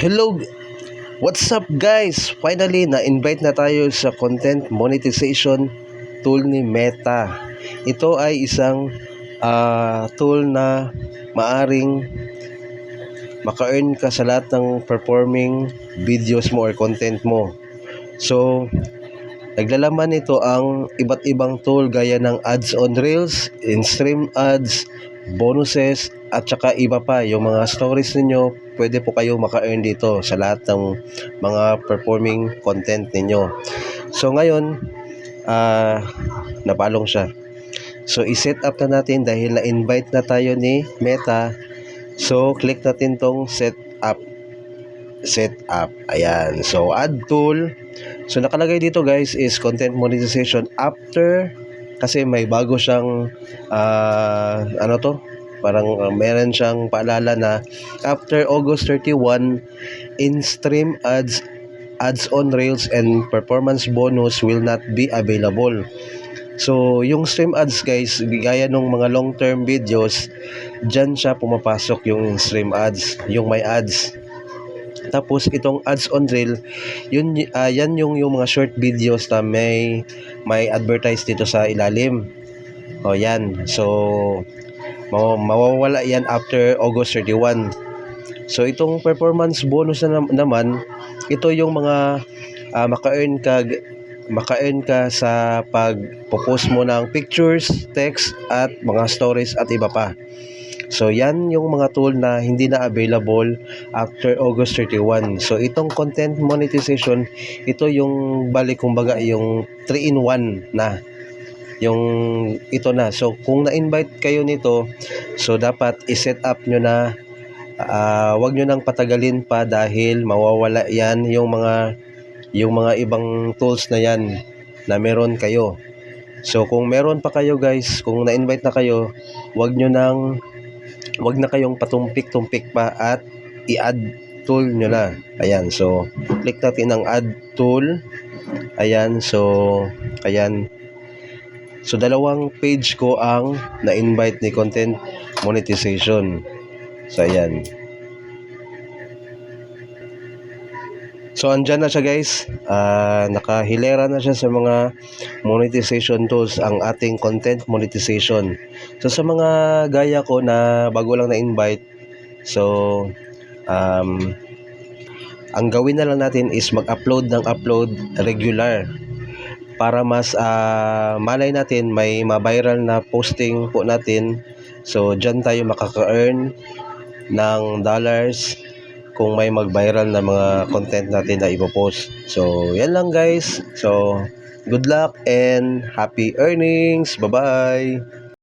Hello, what's up guys? Finally, na-invite na tayo sa content monetization tool ni Meta. Ito ay isang tool na maaring maka-earn ka sa lahat ng performing videos mo or content mo. So, naglalaman ito ang iba't ibang tool gaya ng ads on Reels, in-stream ads, bonuses, at saka iba pa. Yung mga stories ninyo, pwede po kayo maka-earn dito sa lahat ng mga performing content ninyo. So ngayon, napalong siya. So i-set up na natin dahil na-invite na tayo ni Meta. So click natin tong set up. Ayan. So add tool. So nakalagay dito guys is content monetization after, kasi may bago siyang meron siyang paalala na after August 31, in-stream ads on Reels and performance bonus will not be available. So yung stream ads guys, gaya ng mga long term videos, dyan siya pumapasok yung stream ads, yung may ads. Tapos itong ads on reel, yan yung mga short videos na may advertise dito sa ilalim. O yan. So mawawala yan after August 31. So itong performance bonus na naman, ito yung mga maka-earn ka sa pag-post mo ng pictures, text at mga stories at iba pa. So yan yung mga tool na hindi na available after August 31. So itong content monetization, ito yung kumbaga yung 3-in-1 na. Yung ito na. So kung na-invite kayo nito, so dapat i-set up nyo na, wag nyo nang patagalin pa dahil mawawala yan yung mga ibang tools na yan na meron kayo. So kung meron pa kayo guys, kung na-invite na kayo, wag na kayong patumpik-tumpik pa at i-add tool nyo na. Ayan, so click natin ang add tool. Ayan, so dalawang page ko ang na-invite ni content monetization. So ayan. So andyan na siya guys. Nakahilera na siya sa mga monetization tools ang ating content monetization. So sa mga gaya ko na bago lang na-invite, so ang gawin na lang natin is mag-upload ng upload regular para mas malay natin may ma-viral na posting po natin. So dyan tayo makaka-earn ng dollars kung may mag-viral na mga content natin na ipopost. So yan lang guys. So good luck and happy earnings. Bye bye.